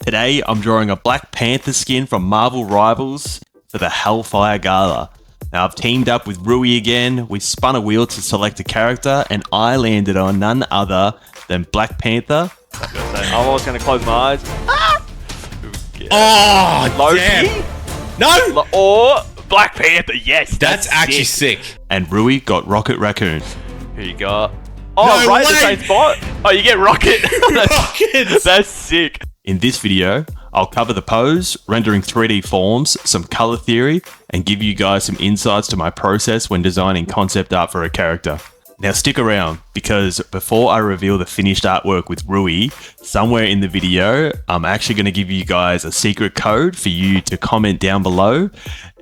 Today, I'm drawing a Black Panther skin from Marvel Rivals for the Hellfire Gala. Now, I've teamed up with Rui again, we spun a wheel to select a character, and I landed on none other than Black Panther. I'm always going to close my eyes. Oh, Loki? damn. No! Or Black Panther, yes. That's actually sick. And Rui got Rocket Raccoon. Here you go. Oh, No right in the way. same spot. Oh, you get Rocket. Rockets. That's sick. In this video, I'll cover the pose, rendering 3D forms, some color theory, and give you guys some insights to my process when designing concept art for a character. Now stick around, because before I reveal the finished artwork with Rui, somewhere in the video, I'm actually going to give you guys a secret code for you to comment down below,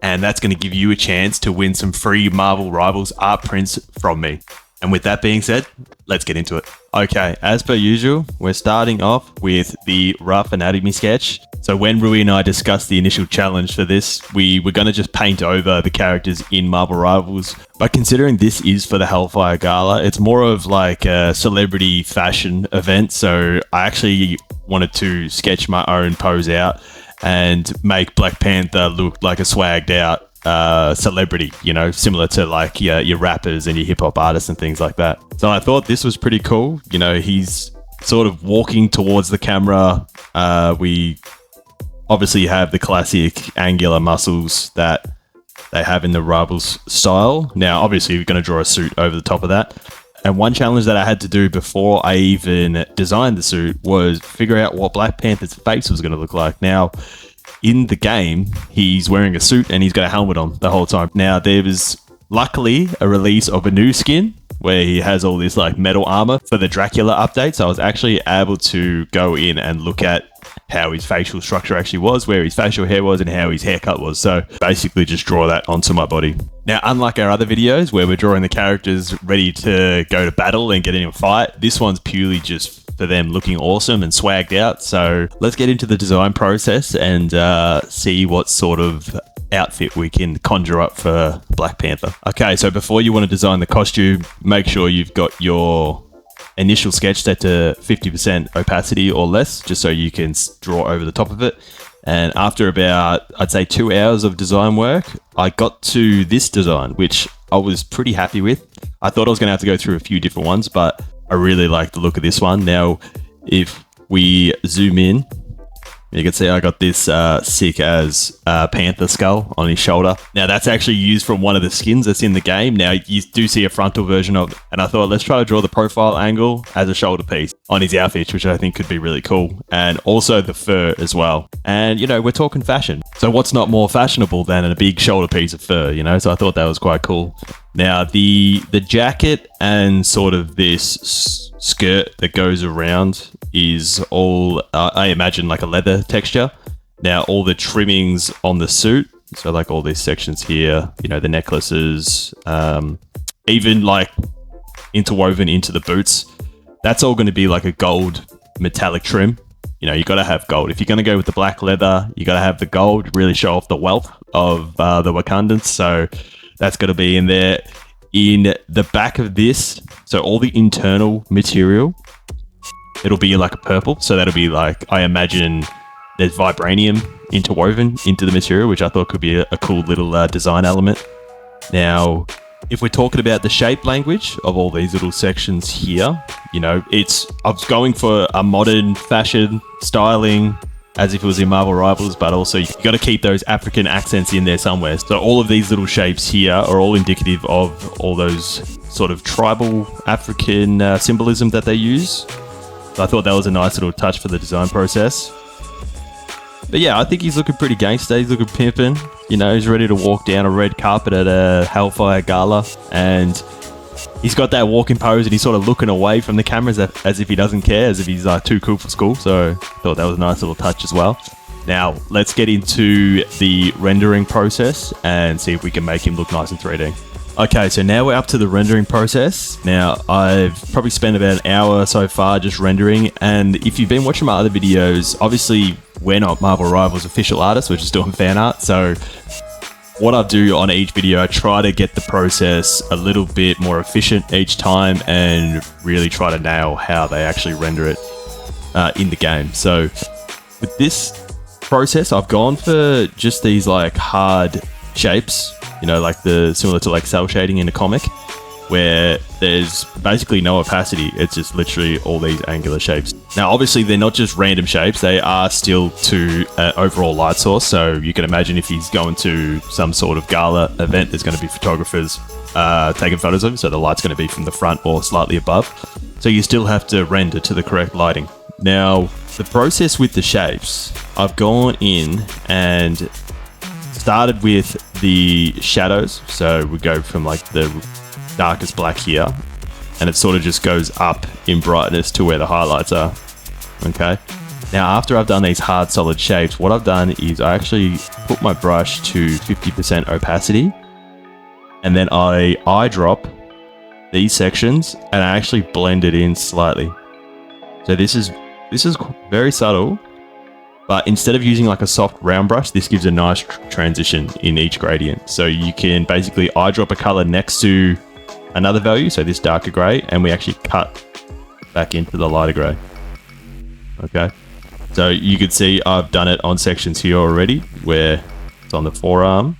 and that's going to give you a chance to win some free Marvel Rivals art prints from me. And with that being said, let's get into it. Okay, as per usual, we're starting off with the rough anatomy sketch. So when Rui and I discussed the initial challenge for this, we were going to just paint over the characters in Marvel Rivals. But considering this is for the Hellfire Gala, it's more of like a celebrity fashion event. So I actually wanted to sketch my own pose out and make Black Panther look like a swagged out celebrity, you know, similar to like your rappers and your hip hop artists and things like that. So I thought this was pretty cool. You know, he's sort of walking towards the camera. We obviously have the classic angular muscles that they have in the Rivals style. Now, obviously, we're going to draw a suit over the top of that. And one challenge that I had to do before I even designed the suit was figure out what Black Panther's face was going to look like. Now, in the game, he's wearing a suit and he's got a helmet on the whole time. Now, there was luckily a release of a new skin where he has all this like metal armor for the Dracula update. So I was actually able to go in and look at how his facial structure actually was, where his facial hair was, and how his haircut was. So basically just draw that onto my body. Now, unlike our other videos where we're drawing the characters ready to go to battle and get in a fight, this one's purely just for them looking awesome and swagged out. So let's get into the design process and see what sort of outfit we can conjure up for Black Panther. Okay, so before you want to design the costume, make sure you've got your initial sketch set to 50% opacity or less, just so you can draw over the top of it. And after about, I'd say 2 hours of design work, I got to this design, which I was pretty happy with. I thought I was going to have to go through a few different ones, but I really like the look of this one. Now, if we zoom in, you can see I got this sick as Panther skull on his shoulder. Now, that's actually used from one of the skins that's in the game. Now, you do see a frontal version of it. And I thought, let's try to draw the profile angle as a shoulder piece on his outfit, which I think could be really cool. And also the fur as well. And, you know, we're talking fashion. So what's not more fashionable than a big shoulder piece of fur, you know? So I thought that was quite cool. Now, the jacket and sort of this skirt that goes around is all, I imagine, like a leather texture. Now, all the trimmings on the suit, so like all these sections here, you know, the necklaces, even like interwoven into the boots, that's all going to be like a gold metallic trim. You know, you got to have gold. If you're going to go with the black leather, you got to have the gold, really show off the wealth of the Wakandans. So that's got to be in there. In the back of this, so all the internal material, it'll be like a purple. So that'll be like, I imagine there's vibranium interwoven into the material, which I thought could be a cool little design element. Now, if we're talking about the shape language of all these little sections here, you know, I was going for a modern fashion styling as if it was in Marvel Rivals, but also you got to keep those African accents in there somewhere. So all of these little shapes here are all indicative of all those sort of tribal African symbolism that they use. So I thought that was a nice little touch for the design process. But yeah, I think he's looking pretty gangster. He's looking pimping. You know, he's ready to walk down a red carpet at a Hellfire Gala. And he's got that walking pose and he's sort of looking away from the cameras as if he doesn't care, as if he's too cool for school. So I thought that was a nice little touch as well. Now, let's get into the rendering process and see if we can make him look nice in 3D. Okay, so now we're up to the rendering process. Now, I've probably spent about an hour so far just rendering, and if you've been watching my other videos, obviously we're not Marvel Rivals official artists, we're just doing fan art, so what I do on each video, I try to get the process a little bit more efficient each time and really try to nail how they actually render it in the game. So with this process, I've gone for just these like hard shapes, you know, like the similar to like cell shading in a comic, where there's basically no opacity. It's just literally all these angular shapes. Now, obviously, they're not just random shapes. They are still to an overall light source. So you can imagine if he's going to some sort of gala event, there's going to be photographers taking photos of him. So the light's going to be from the front or slightly above. So you still have to render to the correct lighting. Now, the process with the shapes, I've gone in and started with the shadows. So we go from like the darkest black here, and it sort of just goes up in brightness to where the highlights are. Okay, now after I've done these hard solid shapes, what I've done is I actually put my brush to 50% opacity, and then I eyedrop these sections and I actually blend it in slightly. So this is very subtle, but instead of using like a soft round brush, this gives a nice transition in each gradient. So you can basically eyedrop a color next to another value, so this darker gray, and we actually cut back into the lighter gray. Okay, so you can see I've done it on sections here already where it's on the forearm,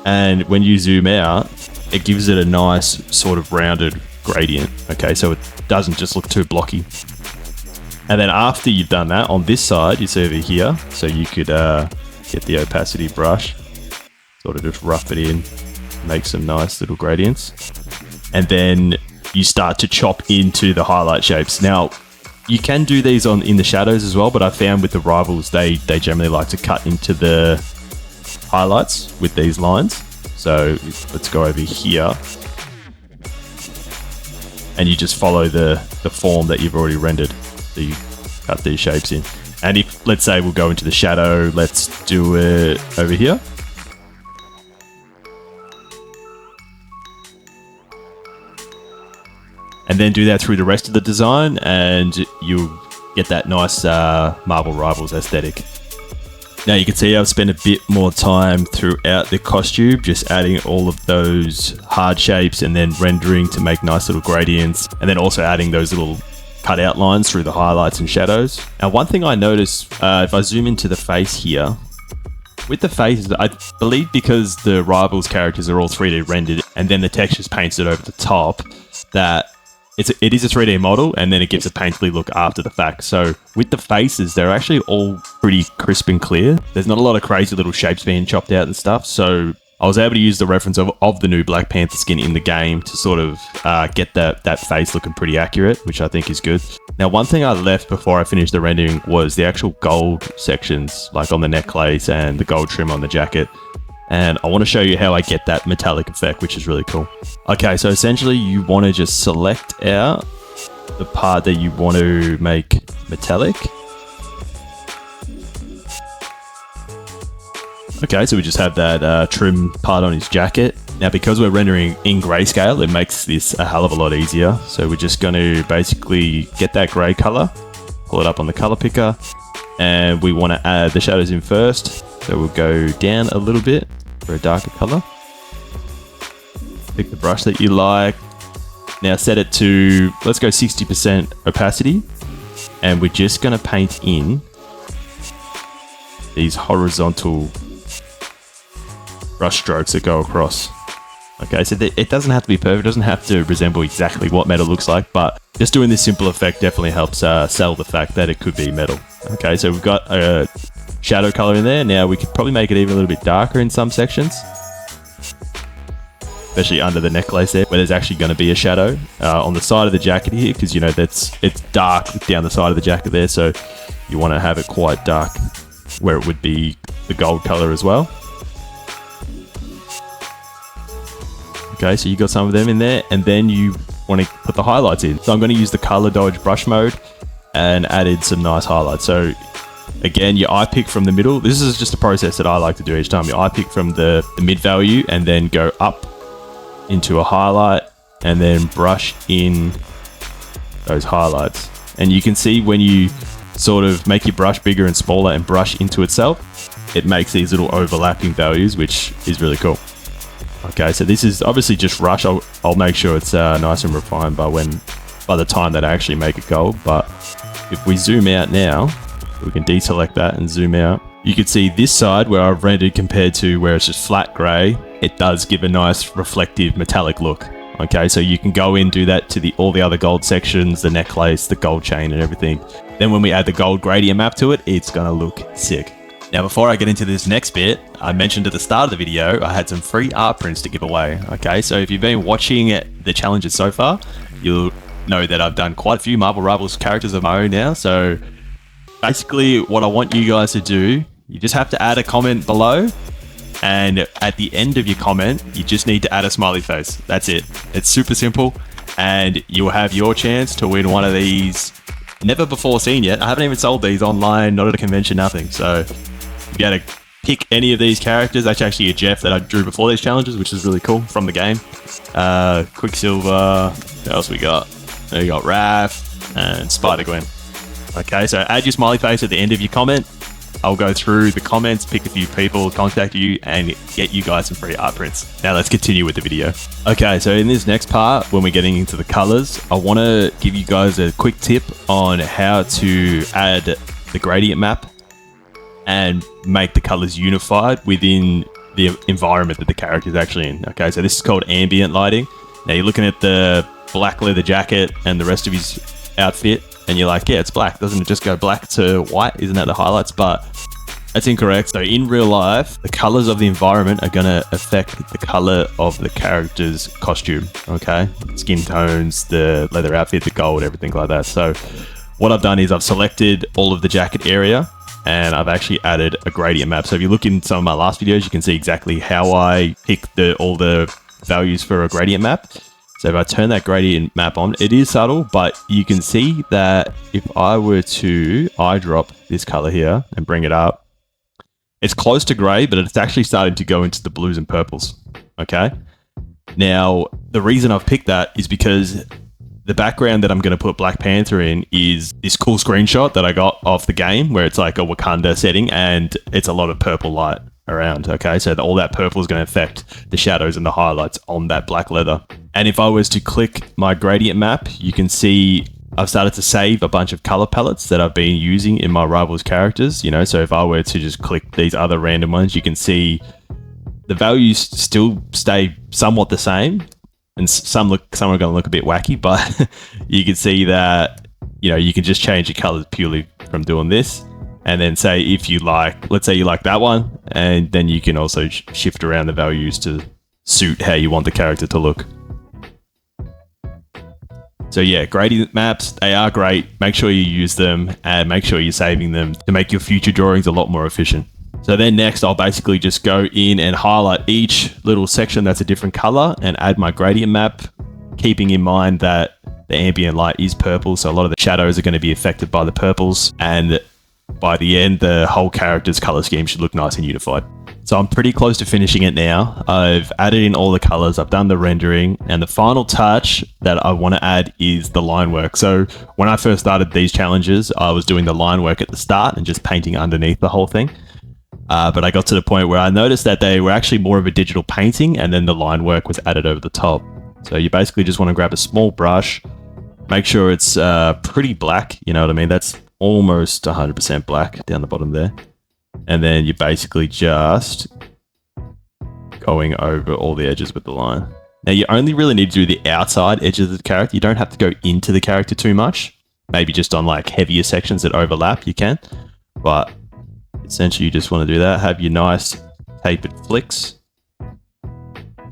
and when you zoom out, it gives it a nice sort of rounded gradient. Okay, so it doesn't just look too blocky. And then after you've done that, on this side, you see over here, so you could get the opacity brush, sort of just rough it in, make some nice little gradients, and then you start to chop into the highlight shapes. Now, you can do these in the shadows as well, but I found with the rivals, they generally like to cut into the highlights with these lines. So let's go over here, and you just follow the form that you've already rendered. So you cut these shapes in. And if, let's say we'll go into the shadow, let's do it over here. And then do that through the rest of the design, and you'll get that nice Marvel Rivals aesthetic. Now you can see I've spent a bit more time throughout the costume, just adding all of those hard shapes and then rendering to make nice little gradients, and then also adding those little cut out lines through the highlights and shadows. Now, one thing I noticed, if I zoom into the face here, with the faces, I believe because the Rivals characters are all 3D rendered and then the texture's painted over the top, that it is a 3D model, and then it gives a painterly look after the fact. So with the faces, they're actually all pretty crisp and clear. There's not a lot of crazy little shapes being chopped out and stuff. So I was able to use the reference of the new Black Panther skin in the game to sort of get that face looking pretty accurate, which I think is good. Now, one thing I left before I finished the rendering was the actual gold sections, like on the necklace and the gold trim on the jacket. And I want to show you how I get that metallic effect, which is really cool. Okay, so essentially you want to just select out the part that you want to make metallic. Okay, so we just have that trim part on his jacket. Now, because we're rendering in grayscale, it makes this a hell of a lot easier. So we're just going to basically get that gray color, pull it up on the color picker, and we want to add the shadows in first. So we'll go down a little bit for a darker color. Pick the brush that you like. Now set it to, let's go 60% opacity. And we're just going to paint in these horizontal brush strokes that go across. Okay, so it doesn't have to be perfect. It doesn't have to resemble exactly what metal looks like, but just doing this simple effect definitely helps sell the fact that it could be metal. Okay, so we've got a shadow color in there. Now we could probably make it even a little bit darker in some sections, especially under the necklace there, where there's actually going to be a shadow on the side of the jacket here, because you know it's dark down the side of the jacket there, so you want to have it quite dark where it would be the gold color as well. Okay, so you got some of them in there, and then you want to put the highlights in. So I'm going to use the color dodge brush mode and added some nice highlights. So again, you eye pick from the middle. This is just a process that I like to do each time. You eye pick from the mid value and then go up into a highlight and then brush in those highlights. And you can see when you sort of make your brush bigger and smaller and brush into itself, it makes these little overlapping values, which is really cool. Okay, so this is obviously just rush. I'll make sure it's nice and refined by the time that I actually make it gold. But if we zoom out now, We can deselect that and zoom out. You can see this side where I've rendered compared to where it's just flat grey, it does give a nice reflective metallic look. Okay, so you can go in, do that to all the other gold sections, the necklace, the gold chain and everything. Then when we add the gold gradient map to it, it's gonna look sick. Now, before I get into this next bit, I mentioned at the start of the video, I had some free art prints to give away. Okay, so if you've been watching the challenges so far, you'll know that I've done quite a few Marvel Rivals characters of my own now. So basically what I want you guys to do, you just have to add a comment below. And at the end of your comment, you just need to add a smiley face. That's it. It's super simple. And you'll have your chance to win one of these never before seen yet. I haven't even sold these online, not at a convention, nothing. So if you had to pick any of these characters, that's actually a Jeff that I drew before these challenges, which is really cool from the game. Quicksilver, what else we got? We got Raph and Spider-Gwen. Okay, so add your smiley face at the end of your comment. I'll go through the comments, pick a few people, contact you, and get you guys some free art prints. Now let's continue with the video. Okay, so in this next part, when we're getting into the colors, I want to give you guys a quick tip on how to add the gradient map and make the colors unified within the environment that the character is actually in. Okay, so this is called ambient lighting. Now you're looking at the black leather jacket and the rest of his outfit, and you're like, yeah, it's black. Doesn't it just go black to white? Isn't that the highlights? But that's incorrect. So in real life, the colors of the environment are going to affect the color of the character's costume. Okay, skin tones, the leather outfit, the gold, everything like that. So what I've done is I've selected all of the jacket area, and I've actually added a gradient map. So if you look in some of my last videos, you can see exactly how I pick all the values for a gradient map. So if I turn that gradient map on, it is subtle, but you can see that if I were to eyedrop this color here and bring it up, it's close to gray, but it's actually starting to go into the blues and purples. Okay. Now, the reason I've picked that is because the background that I'm going to put Black Panther in is this cool screenshot that I got off the game where it's like a Wakanda setting and it's a lot of purple light around. Okay, so all that purple is going to affect the shadows and the highlights on that black leather. And if I was to click my gradient map, you can see I've started to save a bunch of color palettes that I've been using in my Rivals characters. You know, so if I were to just click these other random ones, you can see the values still stay somewhat the same. And some are going to look a bit wacky, but you can see that, you know, you can just change the colors purely from doing this. And then say if you like, let's say you like that one, and then you can also shift around the values to suit how you want the character to look. So yeah, gradient maps, they are great. Make sure you use them and make sure you're saving them to make your future drawings a lot more efficient. So then next, I'll basically just go in and highlight each little section that's a different color and add my gradient map, keeping in mind that the ambient light is purple. So a lot of the shadows are going to be affected by the purples. And by the end, the whole character's color scheme should look nice and unified. So I'm pretty close to finishing it now. I've added in all the colors, I've done the rendering, and the final touch that I want to add is the line work. So when I first started these challenges, I was doing the line work at the start and just painting underneath the whole thing. But I got to the point where I noticed that they were actually more of a digital painting, and then the line work was added over the top. So you basically just want to grab a small brush, make sure it's pretty black, you know what I mean? That's almost 100% black down the bottom there. And then you're basically just going over all the edges with the line. Now you only really need to do the outside edges of the character. You don't have to go into the character too much. Maybe just on like heavier sections that overlap, you can. But essentially you just want to do that. Have your nice tapered flicks.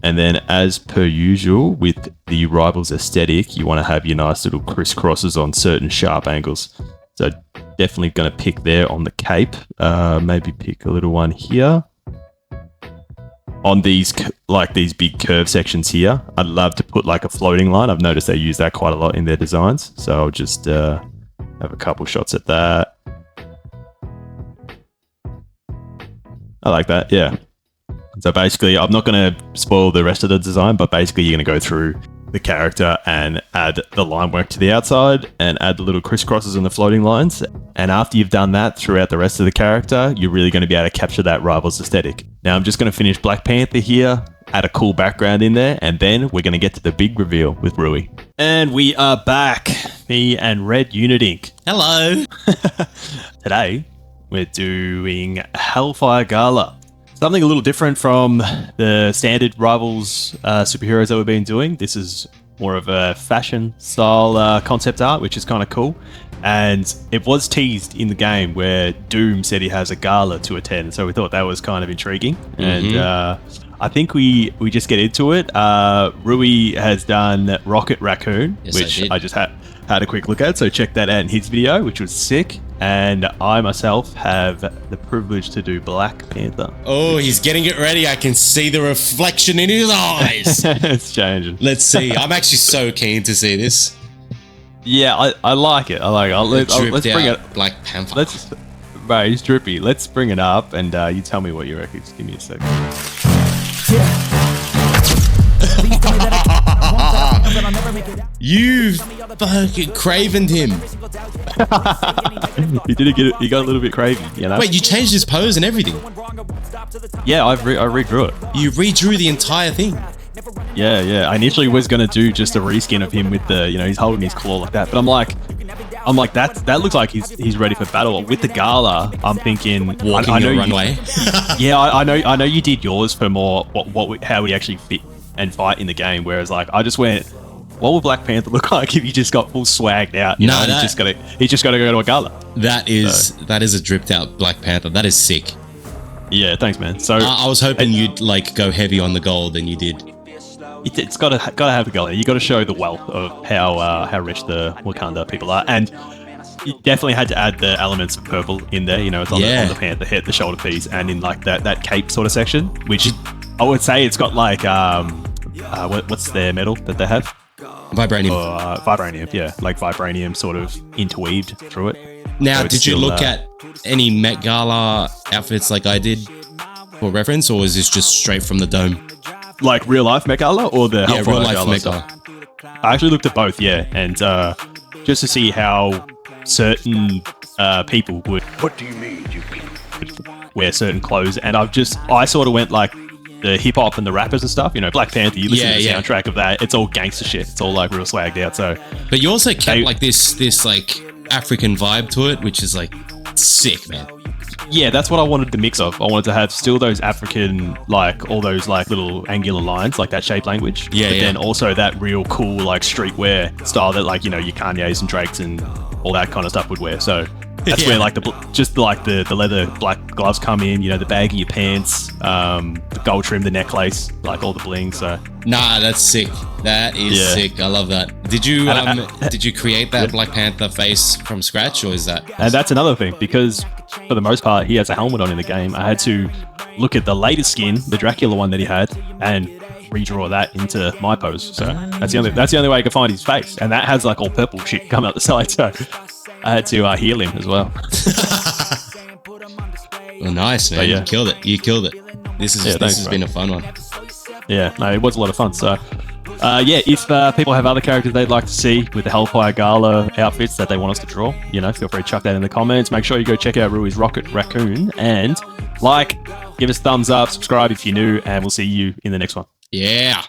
And then as per usual with the Rivals aesthetic, you want to have your nice little crisscrosses on certain sharp angles. So definitely going to pick there on the cape. Maybe pick a little one here. On these, like these big curve sections here, I'd love to put like a floating line. I've noticed they use that quite a lot in their designs. So I'll just have a couple shots at that. I like that, yeah. So basically, I'm not going to spoil the rest of the design, but basically you're going to go through the character and add the line work to the outside and add the little crisscrosses and the floating lines. And after you've done that throughout the rest of the character, you're really going to be able to capture that Rivals aesthetic. Now I'm just going to finish Black Panther here, add a cool background in there, and then we're going to get to the big reveal with Rui. And we are back, me and Red Unit Inc. Hello. Today, we're doing Hellfire Gala. Something a little different from the standard Rivals superheroes that we've been doing. This is more of a fashion style concept art, which is kind of cool. And it was teased in the game where Doom said he has a gala to attend, so we thought that was kind of intriguing. And I think we just get into it. Rui has done Rocket Raccoon, Yes, which I I just had a quick look at, so check that out in his video, which was sick. And I myself have the privilege to do Black Panther. Oh, he's getting it ready. I can see the reflection in his eyes. It's changing. Let's see. I'm actually so keen to see this. Yeah, I like it. I like it. Let's bring it. Black Panther. Bro, he's drippy. Let's bring it up, and you tell me what you reckon. Just give me a second. You fucking cravened him. He did get it. He got a little bit crazy, you know. Wait, you changed his pose and everything. Yeah, I redrew it. You redrew the entire thing. Yeah. I initially was gonna do just a reskin of him with the, he's holding his claw like that. But I'm like, that looks like he's ready for battle. With the gala, I'm thinking Walking I know your runway. Yeah, I know you did yours for more how we actually fit and fight in the game. Whereas like I just went, what would Black Panther look like if he just got full swagged out? He's just got to go to a gala. That is a dripped out Black Panther. That is sick. Yeah, thanks, man. So I was hoping you'd like go heavy on the gold, and you did. It's got to have a gala. You got to show the wealth of how rich the Wakanda people are, and you definitely had to add the elements of purple in there. It's on the panther head, the shoulder piece, and in like that cape sort of section, which I would say it's got like what's their metal that they have? Vibranium. Vibranium, yeah, like vibranium sort of interweaved through it. Now, So it's did you still, look at any Met Gala outfits like I did for reference, or is this just straight from the dome? Like real life Met Gala or the Hellfire real life Gala Met stuff? Gala. I actually looked at both, yeah, and just to see how certain people would. What do you mean, you people? Wear certain clothes, and I sort of went like the hip hop and the rappers and stuff. Black Panther. You listen to the soundtrack of that; it's all gangster shit. It's all like real swagged out. So, but you also kept like this like African vibe to it, which is like sick, man. Yeah, that's what I wanted the mix of. I wanted to have still those African, like all those like little angular lines, like that shape language. Yeah, but yeah. then also that real cool like streetwear style that like your Kanye's and Drake's and all that kind of stuff would wear. So that's where like the leather black gloves come in. The baggy pants, the gold trim, the necklace, like all the bling. So Nah, that's sick. That is sick. I love that. Did you create that Black Panther face from scratch, or is that? And that's another thing, because for the most part he has a helmet on in the game. I had to look at the latest skin, the Dracula one that he had, and redraw that into my pose. So that's the only way I could find his face, and that has like all purple shit come out the side. So I had to heal him as well. Well, nice, man. Yeah. You killed it. This has been a fun one. Yeah, no, it was a lot of fun. So, if people have other characters they'd like to see with the Hellfire Gala outfits that they want us to draw, feel free to chuck that in the comments. Make sure you go check out Rui's Rocket Raccoon and give us thumbs up, subscribe if you're new, and we'll see you in the next one. Yeah.